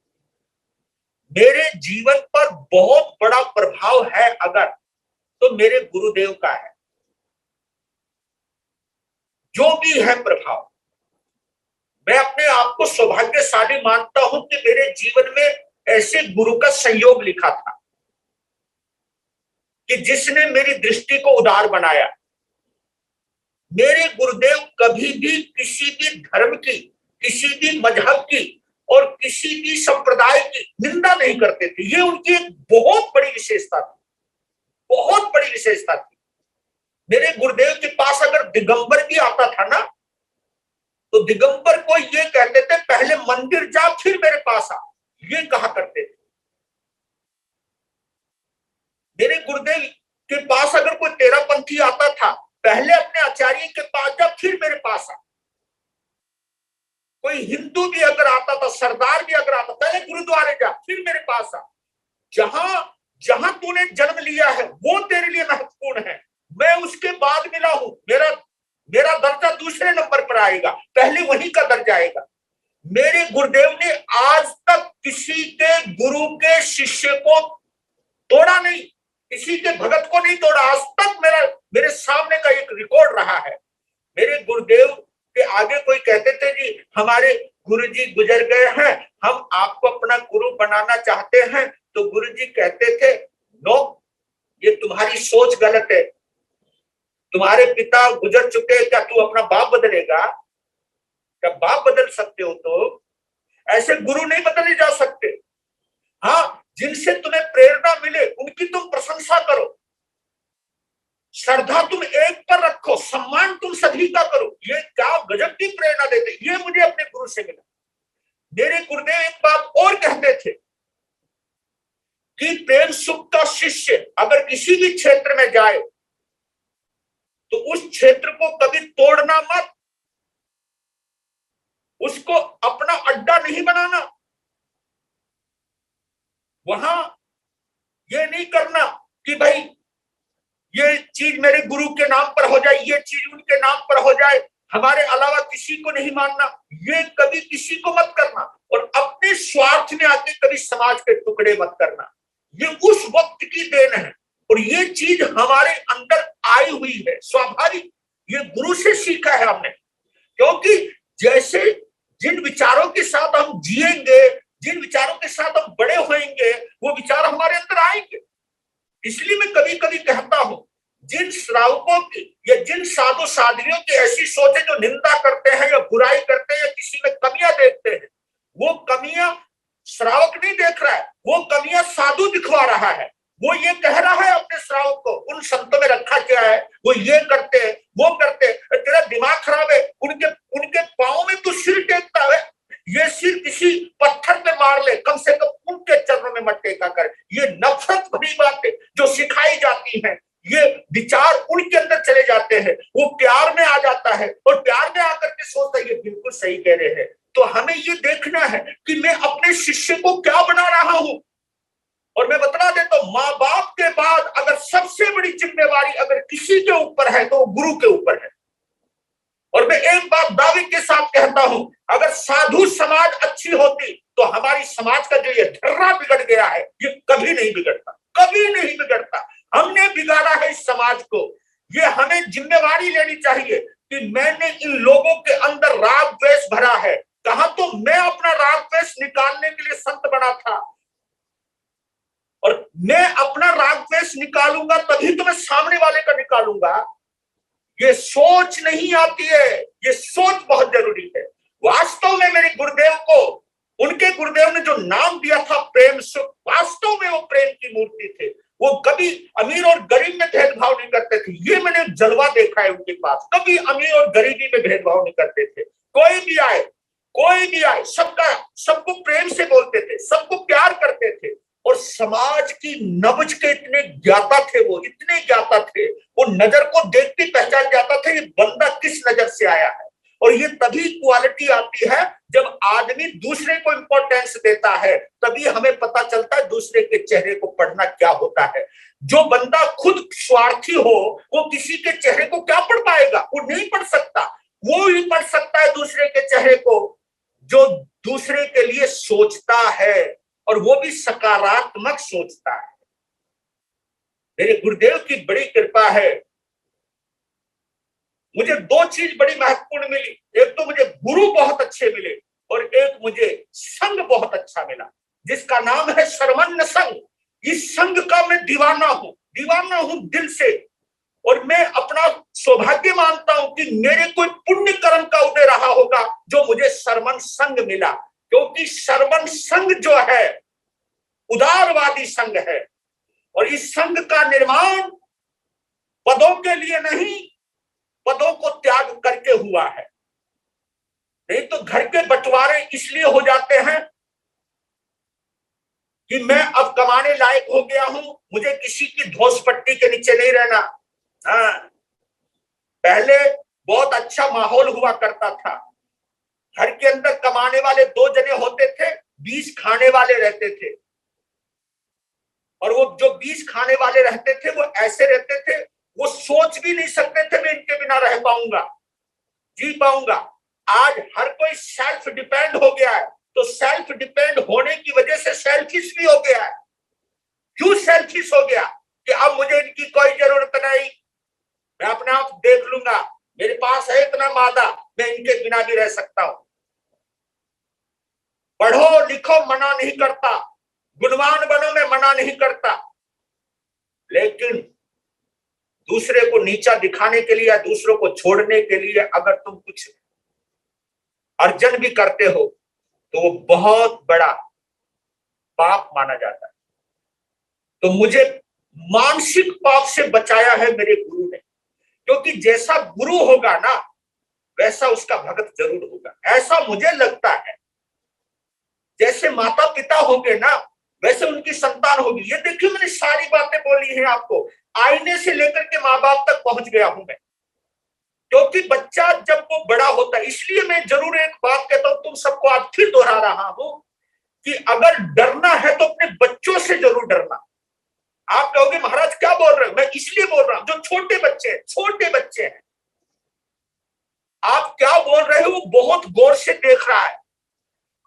मेरे जीवन पर बहुत बड़ा प्रभाव है अगर, तो मेरे गुरुदेव का है। जो भी है प्रभाव, मैं अपने आप को सौभाग्यशाली मानता हूं कि मेरे जीवन में ऐसे गुरु का संयोग लिखा था कि जिसने मेरी दृष्टि को उदार बनाया। मेरे गुरुदेव कभी भी किसी भी धर्म की, किसी भी मजहब की और किसी भी संप्रदाय की निंदा नहीं करते थे। ये उनकी एक बहुत बड़ी विशेषता थी, बहुत बड़ी विशेषता थी। मेरे गुरुदेव के पास अगर दिगंबर भी आता था ना, तो दिगंबर को ये कहते थे पहले मंदिर जा फिर मेरे पास आ, ये कहा करते थे। मेरे गुरुदेव के पास अगर कोई तेरापंथी आता था, पहले अपने आचार्य के पास जा फिर मेरे पास आ। कोई हिंदू भी अगर आता था, सरदार भी अगर आता, पहले गुरुद्वारे जा फिर मेरे पास आ। जहां जहां तूने जन्म लिया है वो तेरे लिए महत्वपूर्ण है। मैं उसके बाद मिला हूं, मेरा दर्जा दूसरे नंबर पर आएगा, पहले वहीं का दर्जा आएगा। मेरे गुरुदेव ने आज तक किसी के गुरु के शिष्य को तोड़ा नहीं, किसी के भगत को नहीं तोड़ा। आज तक मेरे सामने का एक रिकॉर्ड रहा है। मेरे गुरुदेव के आगे कोई कहते थे जी हमारे गुरुजी गुजर गए हैं, हम आपको अपना गुरु बनाना चाहते हैं, तो गुरुजी कहते थे नो, ये तुम्हारी सोच गलत है। तुम्हारे पिता गुजर चुके हैं, क्या तू अपना बाप बदलेगा? क्या बाप बदल सकते हो? तो ऐसे गुरु नहीं बदले जा सकते। हाँ, जिनसे तुम्हें प्रेरणा मिले उनकी तुम प्रशंसा करो, श्रद्धा तुम एक पर रखो, सम्मान तुम सभी का करो। ये क्या गजब की प्रेरणा देते, ये मुझे अपने गुरु से मिला। मेरे गुरुदेव एक बात और कहते थे कि प्रेम सुख का शिष्य अगर किसी भी क्षेत्र में जाए तो उस क्षेत्र को कभी तोड़ना मत, उसको अपना अड्डा नहीं बनाना। वहां ये नहीं करना कि भाई ये चीज मेरे गुरु के नाम पर हो जाए, ये चीज उनके नाम पर हो जाए, हमारे अलावा किसी को नहीं मानना। ये कभी किसी को मत करना और अपने स्वार्थ में आके कभी समाज के टुकड़े मत करना। ये उस वक्त की देन है और ये चीज हमारे अंदर आई हुई है स्वाभाविक। ये गुरु से सीखा है हमने, क्योंकि जैसे जिन विचारों के साथ हम जिएंगे, जिन विचारों के साथ हम बड़े होंगे, वो विचार हमारे अंदर आएंगे। इसलिए मैं कभी कभी कहता हूं, जिन श्रावकों की या जिन साधु साध्वियों की ऐसी सोच है जो निंदा करते हैं या बुराई करते हैं या किसी में कमियां देखते हैं, वो कमियां श्रावक नहीं देख रहा है, वो कमियां साधु दिखवा रहा है। वो ये कह रहा है अपने श्रावक को, उन संतों में रखा क्या है, वो ये करते हैं वो करते हैं, तेरा दिमाग खराब है, उनके पांव में तू सिर टेकता है, ये सिर किसी पत्थर पे मार ले, कम से कम उनके चरणों में मत टेका कर। ये नफरत भरी बातें जो सिखाई जाती हैं, ये विचार उनके अंदर चले जाते हैं, वो प्यार में आ जाता है और प्यार में आकर के सोचता है ये बिल्कुल सही कह रहे हैं। तो हमें ये देखना है कि मैं अपने शिष्य को क्या बना रहा हूं। और मैं बता देता हूं, माँ बाप के बाद अगर सबसे बड़ी जिम्मेवारी अगर किसी के ऊपर है तो वो गुरु के ऊपर है। और मैं एक बात दावे के साथ कहता हूं, अगर साधु समाज अच्छी होती तो हमारी समाज का जो ये ढर्रा बिगड़ गया है ये कभी नहीं बिगड़ता, कभी नहीं बिगड़ता। हमने बिगाड़ा है इस समाज को। ये हमें जिम्मेवारी लेनी चाहिए कि मैंने इन लोगों के अंदर राग द्वेष भरा है। कहा तो मैं अपना राग द्वेष निकालने के लिए संत बना था, और मैं अपना राग द्वेष निकालूंगा तभी तो मैं सामने वाले का निकालूंगा। ये सोच नहीं आती है, ये सोच बहुत जरूरी है। वास्तव में मेरे गुरुदेव को उनके गुरुदेव ने जो नाम दिया था प्रेम सुख, वास्तव में वो प्रेम की मूर्ति थे। वो कभी अमीर और गरीब में भेदभाव नहीं करते थे। ये मैंने जलवा देखा है उनके पास, कभी अमीर और गरीबी में भेदभाव नहीं करते थे। कोई भी आए, कोई भी आए, सबको प्रेम से बोलते थे, सबको प्यार करते थे। और समाज की नब्ज के इतने ज्ञाता थे, वो इतने ज्ञाता थे, वो नजर को देखते पहचान जाता था ये बंदा किस नजर से आया है। और ये तभी क्वालिटी आती है जब आदमी दूसरे को इंपॉर्टेंस देता है, तभी हमें पता चलता है दूसरे के चेहरे को पढ़ना क्या होता है। जो बंदा खुद स्वार्थी हो वो किसी के चेहरे को क्या पढ़ पाएगा? वो नहीं पढ़ सकता। वो ही पढ़ सकता है दूसरे के चेहरे को जो दूसरे के लिए सोचता है, और वो भी सकारात्मक सोचता है। मेरे गुरुदेव की बड़ी कृपा है, मुझे दो चीज बड़ी महत्वपूर्ण मिली। एक तो मुझे गुरु बहुत अच्छे मिले, और एक मुझे संघ बहुत अच्छा मिला, जिसका नाम है सर्वन्न संघ। इस संघ का मैं दीवाना हूं दिल से। और मैं अपना सौभाग्य मानता हूं कि मेरे कोई पुण्य कर्म का उदय रहा होगा जो मुझे सर्वन्न संघ मिला। क्योंकि सर्वन्न संघ जो है उदारवादी संघ है, और इस संघ का निर्माण पदों के लिए नहीं, पदों को त्याग करके हुआ है। नहीं तो घर के बंटवारे इसलिए हो जाते हैं कि मैं अब कमाने लायक हो गया हूं, मुझे किसी की धौंस पट्टी के नीचे नहीं रहना। हाँ, पहले बहुत अच्छा माहौल हुआ करता था। घर के अंदर कमाने वाले 2 जने होते थे, 20 खाने वाले रहते थे। और वो जो 20 खाने वाले रहते थे वो ऐसे रहते थे, वो सोच भी नहीं सकते थे मैं इनके बिना रह पाऊंगा, जी पाऊंगा। आज हर कोई सेल्फ डिपेंड हो गया है, तो सेल्फ डिपेंड होने की वजह से सेल्फिश भी हो गया है। क्यों सेल्फिश हो गया? कि अब मुझे इनकी कोई जरूरत नहीं, मैं अपने आप देख लूंगा, मेरे पास है इतना मादा, मैं इनके बिना भी रह सकता हूं। पढ़ो लिखो मना नहीं करता, गुणवान बनो मैं मना नहीं करता, लेकिन दूसरे को नीचा दिखाने के लिए या दूसरों को छोड़ने के लिए अगर तुम कुछ अर्जन भी करते हो तो वो बहुत बड़ा पाप माना जाता है। तो मुझे मानसिक पाप से बचाया है मेरे गुरु ने, क्योंकि जैसा गुरु होगा ना वैसा उसका भगत जरूर होगा, ऐसा मुझे लगता है। जैसे माता पिता होंगे ना वैसे उनकी संतान होगी। ये देखिए मैंने सारी बातें बोली हैं आपको, आईने से लेकर के माँ बाप तक पहुंच गया हूं मैं। क्योंकि बच्चा जब वो बड़ा होता है, इसलिए मैं जरूर एक बात कहता हूं, तुम सबको आज फिर दोहरा रहा हूं कि अगर डरना है तो अपने बच्चों से जरूर डरना। आप कहोगे महाराज क्या बोल रहे हो? मैं इसलिए बोल रहा हूं जो छोटे बच्चे हैं, आप क्या बोल रहे हो वो बहुत गौर से देख रहा है।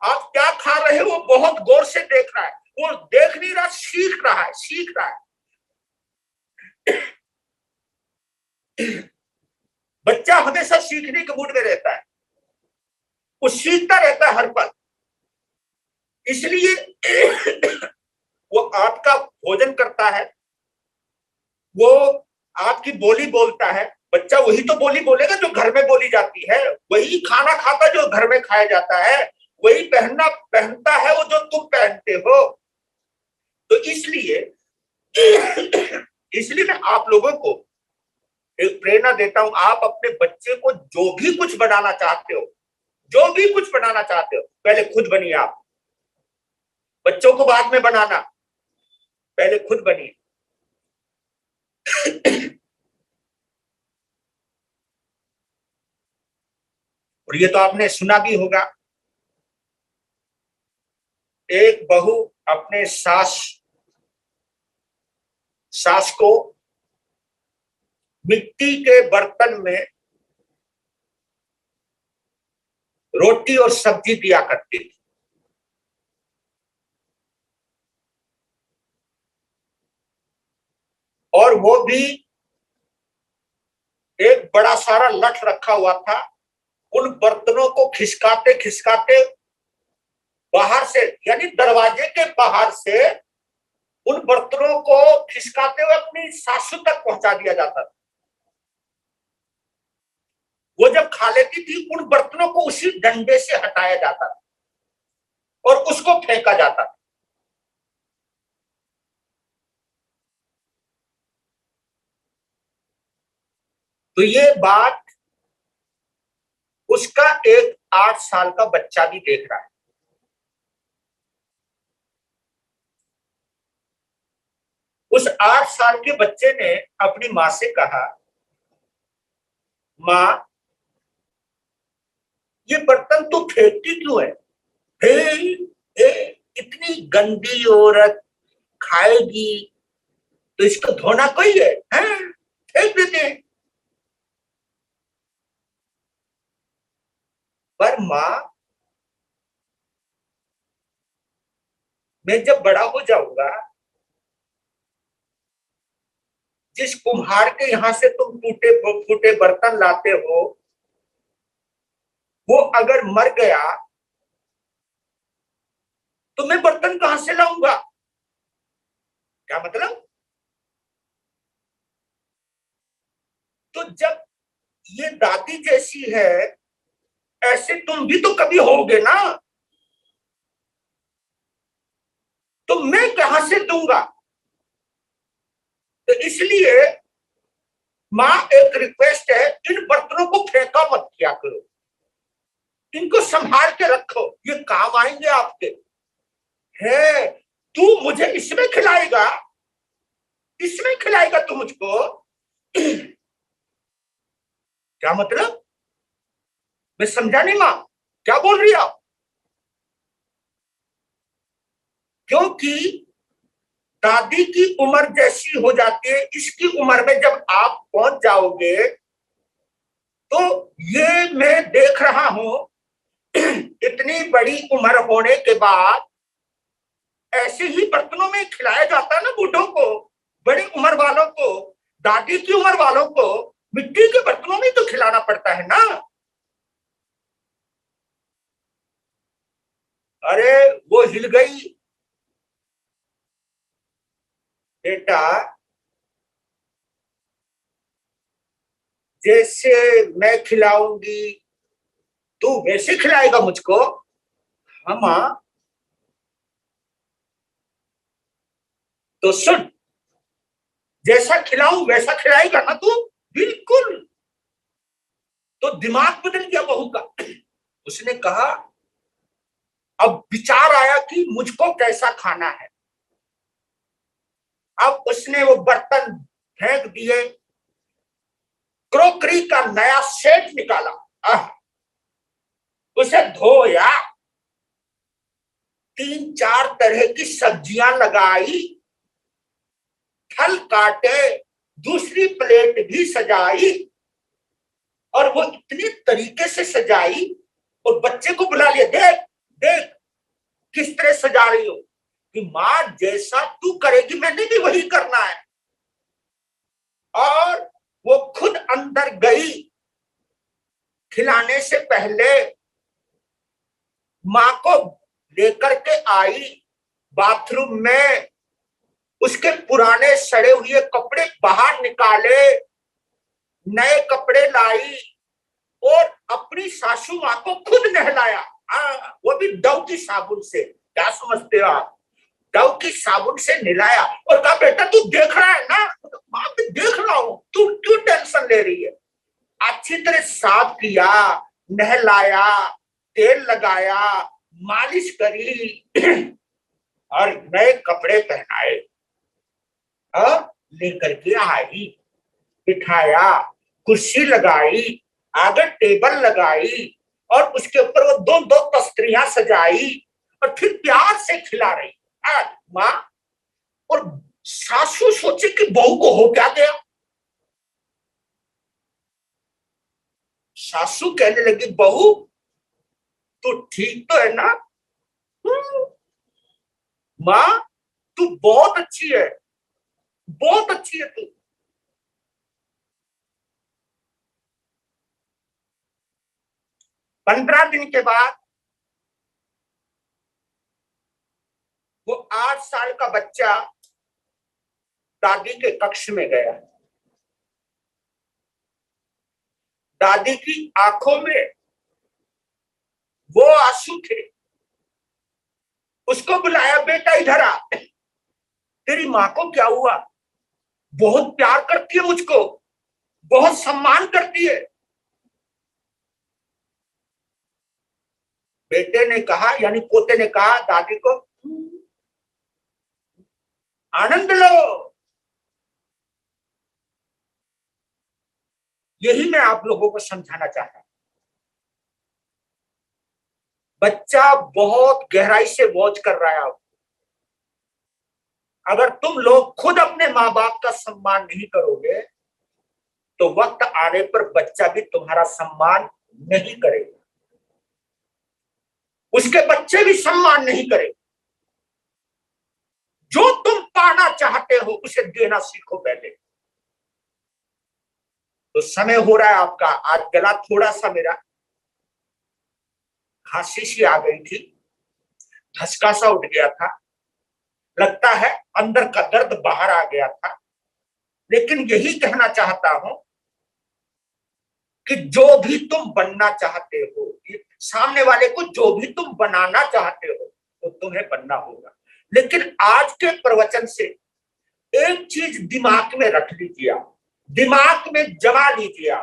आप क्या खा रहे हो वो बहुत गौर से देख रहा है। वो देख नहीं रहा, सीख रहा है। बच्चा हमेशा सीखने के मूड में रहता है, वो सीखता रहता है हर पल। इसलिए वो आपका भोजन करता है, वो आपकी बोली बोलता है। बच्चा वही तो बोली बोलेगा जो घर में बोली जाती है, वही खाना खाता जो घर में खाया जाता है, वही पहनना पहनता है वो जो तुम पहनते हो। तो इसलिए मैं आप लोगों को एक प्रेरणा देता हूं, आप अपने बच्चे को जो भी कुछ बनाना चाहते हो, पहले खुद बनिए। आप बच्चों को बाद में बनाना, पहले खुद बनिए। और ये तो आपने सुना भी होगा, एक बहू अपने सास को मिट्टी के बर्तन में रोटी और सब्जी दिया करती थी। और वो भी एक बड़ा सारा लठ रखा हुआ था। उन बर्तनों को खिसकाते खिसकाते बाहर से, यानी दरवाजे के बाहर से उन बर्तनों को खिसकाते हुए अपनी सासू तक पहुंचा दिया जाता था। वो जब खा लेती थी उन बर्तनों को उसी डंडे से हटाया जाता था। और उसको फेंका जाता था। तो ये बात उसका एक 8 साल का बच्चा भी देख रहा है। उस 8 साल के बच्चे ने अपनी माँ से कहा, माँ, ये बर्तन तू फेंकती क्यों है? हे, हे, इतनी गंदी औरत खाएगी तो इसको धोना कोई है? फेंक देते हैं। पर माँ, मैं जब बड़ा हो जाऊंगा, जिस कुम्हार के यहां से तुम टूटे फूटे बर्तन लाते हो, वो अगर मर गया तो मैं बर्तन कहां से लाऊंगा? क्या मतलब? तो जब ये दादी जैसी है, ऐसे तुम भी तो कभी होगे ना, तो मैं कहां से दूंगा? तो इसलिए माँ, एक रिक्वेस्ट है, इन बर्तनों को फेंका मत किया करो, इनको संभाल के रखो, ये काम आएंगे आपके। है, तू मुझे इसमें खिलाएगा? इसमें खिलाएगा तू मुझको? क्या मतलब? मैं समझा नहीं माँ, क्या बोल रही आप? क्योंकि दादी की उम्र जैसी हो जाती है, इसकी उम्र में जब आप पहुंच जाओगे, तो ये मैं देख रहा हूं, इतनी बड़ी उम्र होने के बाद ऐसे ही बर्तनों में खिलाया जाता है ना बूढ़ों को, बड़ी उम्र वालों को, दादी की उम्र वालों को मिट्टी के बर्तनों में तो खिलाना पड़ता है ना। अरे, वो हिल गई। बेटा, जैसे मैं खिलाऊंगी तू वैसे खिलाएगा मुझको? हाँ माँ। तो सुन, जैसा खिलाऊं वैसा खिलाएगा ना तू? बिल्कुल। तो दिमाग बदल गया बहू का। उसने कहा, अब विचार आया कि मुझको कैसा खाना है। अब उसने वो बर्तन फेंक दिए, क्रोकरी का नया सेट निकाला, उसे धोया, 3-4 तरह की सब्जियां लगाई, फल काटे, दूसरी प्लेट भी सजाई, और वो इतनी तरीके से सजाई, और बच्चे को बुला लिया, देख देख किस तरह सजा रही हो, कि माँ जैसा तू करेगी मैंने भी वही करना है। और वो खुद अंदर गई, खिलाने से पहले माँ को लेकर के आई बाथरूम में, उसके पुराने सड़े हुए कपड़े बाहर निकाले, नए कपड़े लाई, और अपनी सासू माँ को खुद नहलाया। वो भी डव की साबुन से। क्या समझते हो आप? डव की साबुन से नहलाया, और कहा, बेटा तू देख रहा है ना? माँ, मैं देख रहा हूं, तू क्यों टेंशन ले रही है? अच्छी तरह साफ किया, नहलाया, तेल लगाया, मालिश करी, और नए कपड़े पहनाए, और लेकर के आई, बिठाया, कुर्सी लगाई, आगे टेबल लगाई, और उसके ऊपर वो दो दो तस्तरियां सजाई, और फिर प्यार से खिला रही। माँ और सासू सोचे कि बहू को हो क्या गया। सासू कहने लगी, बहू तू ठीक तो है ना? माँ, तू बहुत अच्छी है, बहुत अच्छी है तू। 15 दिन के बाद वो 8 साल का बच्चा दादी के कक्ष में गया। दादी की आंखों में वो आंसू थे उसको बुलाया, बेटा इधर आ, तेरी माँ को क्या हुआ? बहुत प्यार करती है मुझको, बहुत सम्मान करती है। बेटे ने कहा, यानी पोते ने कहा दादी को, आनंद लो। यही मैं आप लोगों को समझाना चाहता हूं। बच्चा बहुत गहराई से वॉच कर रहा है आपको। अगर तुम लोग खुद अपने माँ बाप का सम्मान नहीं करोगे तो वक्त आने पर बच्चा भी तुम्हारा सम्मान नहीं करेगा, उसके बच्चे भी सम्मान नहीं करेंगे। जो तुम पाना चाहते हो उसे देना सीखो पहले। तो समय हो रहा है आपका। आज गला थोड़ा सा मेरा खांसी सी आ गई थी, धसका सा उठ गया था, लगता है अंदर का दर्द बाहर आ गया था। लेकिन यही कहना चाहता हूं कि जो भी तुम बनना चाहते हो, सामने वाले को जो भी तुम बनाना चाहते हो वो तुम्हें बनना होगा। लेकिन आज के प्रवचन से एक चीज दिमाग में रख लीजिए, दिमाग में जमा लीजिए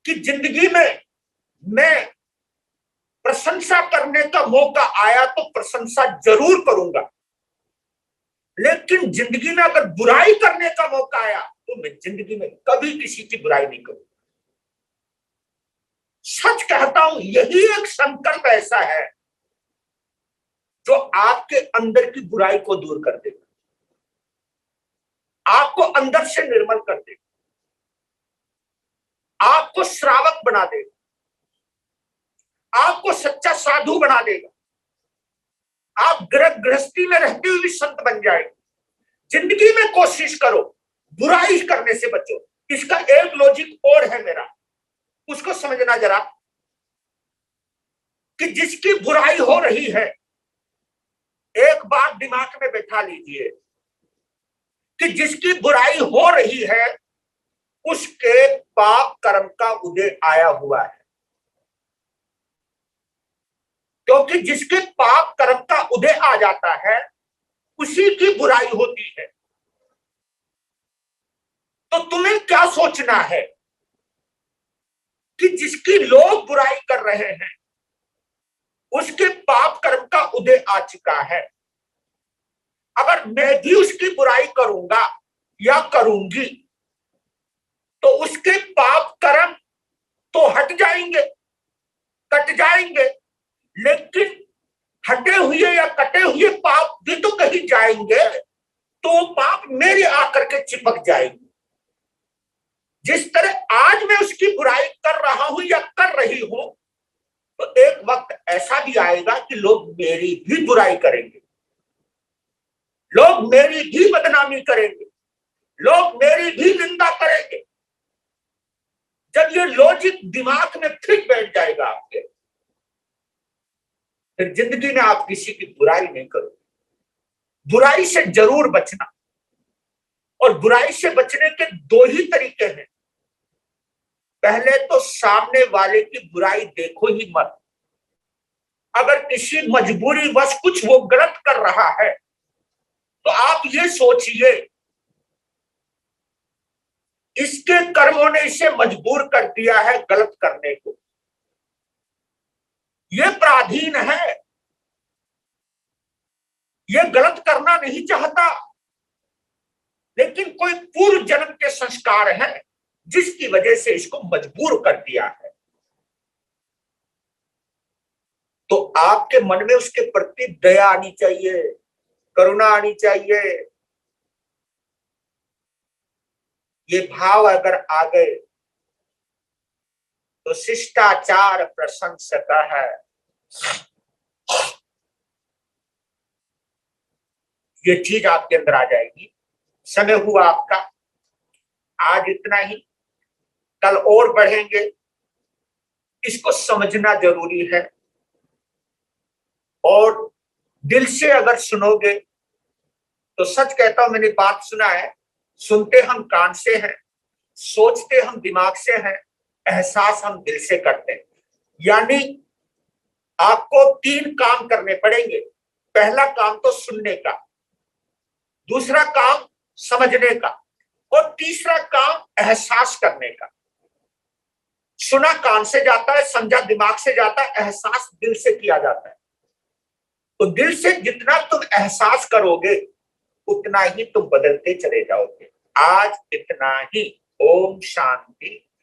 कि जिंदगी में मैं प्रशंसा करने का मौका आया तो प्रशंसा जरूर करूंगा, लेकिन जिंदगी में अगर बुराई करने का मौका आया तो मैं जिंदगी में कभी किसी की बुराई नहीं करूंगा। सच कहता हूं, यही एक संकल्प ऐसा है जो आपके अंदर की बुराई को दूर कर देगा, आपको अंदर से निर्मल कर देगा, आपको श्रावक बना देगा, आपको सच्चा साधु बना देगा। आप गृहस्थी में रहते हुए भी संत बन जाएंगे। जिंदगी में कोशिश करो, बुराई करने से बचो। इसका एक लॉजिक और है मेरा, उसको समझना जरा, कि जिसकी बुराई हो रही है, एक बात दिमाग में बैठा लीजिए कि जिसकी बुराई हो रही है उसके पाप कर्म का उदय आया हुआ है। क्योंकि जिसके पाप कर्म का उदय आ जाता है उसी की बुराई होती है। तो तुम्हें क्या सोचना है कि जिसकी लोग बुराई कर रहे हैं उसके पाप कर्म का उदय आ चुका है। अगर मैं भी उसकी बुराई करूंगा या करूंगी तो उसके पाप कर्म तो हट जाएंगे, कट जाएंगे, लेकिन हटे हुए या कटे हुए पाप भी तो कहीं जाएंगे, तो पाप मेरे आकर के चिपक जाएंगे। जिस तरह आज मैं उसकी बुराई कर रहा हूं या कर रही हूं, तो एक वक्त ऐसा भी आएगा कि लोग मेरी भी बुराई करेंगे, लोग मेरी भी बदनामी करेंगे, लोग मेरी भी निंदा करेंगे। जब ये लॉजिक दिमाग में फिट बैठ जाएगा आपके, फिर जिंदगी में आप किसी की बुराई नहीं करोगे। बुराई से जरूर बचना, और बुराई से बचने के दो ही तरीके हैं। पहले तो सामने वाले की बुराई देखो ही मत। अगर किसी मजबूरी वश कुछ वो गलत कर रहा है तो आप ये सोचिए इसके कर्मों ने इसे मजबूर कर दिया है गलत करने को, ये पराधीन है, ये गलत करना नहीं चाहता, लेकिन कोई पूर्व जन्म के संस्कार हैं जिसकी वजह से इसको मजबूर कर दिया है। तो आपके मन में उसके प्रति दया आनी चाहिए, करुणा आनी चाहिए। ये भाव अगर आ गए तो शिष्टाचार प्रशंसक है, ये चीज आपके अंदर आ जाएगी। समय हुआ आपका, आज इतना ही, कल और बढ़ेंगे। इसको समझना जरूरी है, और दिल से अगर सुनोगे तो सच कहता हूं, मैंने बात सुना है, सुनते हम कान से हैं, सोचते हम दिमाग से हैं, एहसास हम दिल से करते हैं। यानी आपको 3 काम करने पड़ेंगे। पहला काम तो सुनने का, दूसरा काम समझने का, और तीसरा काम एहसास करने का। सुना कान से जाता है, समझा दिमाग से जाता है, एहसास दिल से किया जाता है। तो दिल से जितना तुम एहसास करोगे उतना ही तुम बदलते चले जाओगे। आज इतना ही। ओम शांति।